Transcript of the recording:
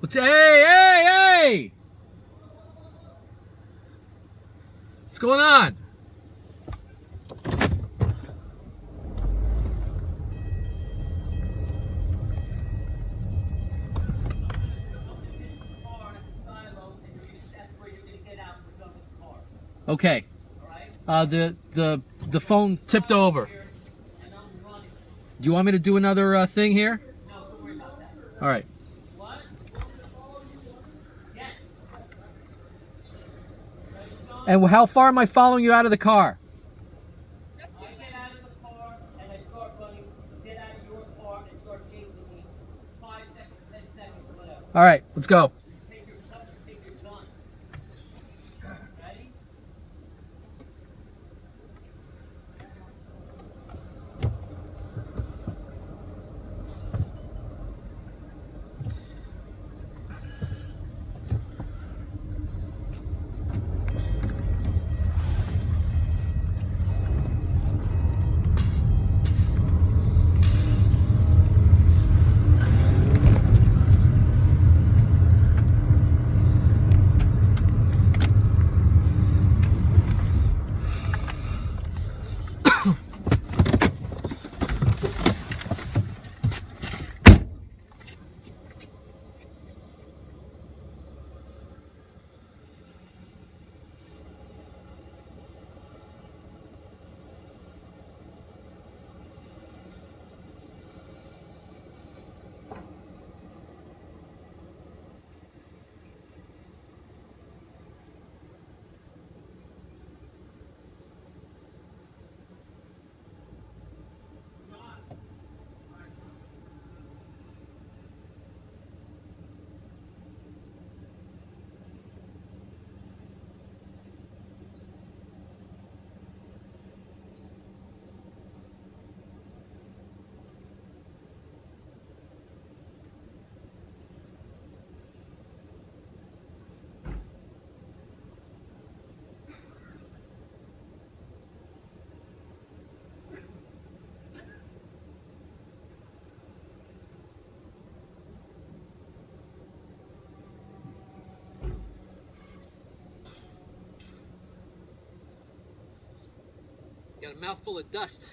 What's hey! What's going on? Okay. The phone tipped over. Do you want me to do another thing here? No, don't worry about that. All right. What? Yes. And how far am I following you out of the car? I get out of the car and I start running. Get out of your car and start chasing me. 5 seconds, 10 seconds, whatever. All right, let's go. Take your cup, take your gun. Ready? Got a mouthful of dust.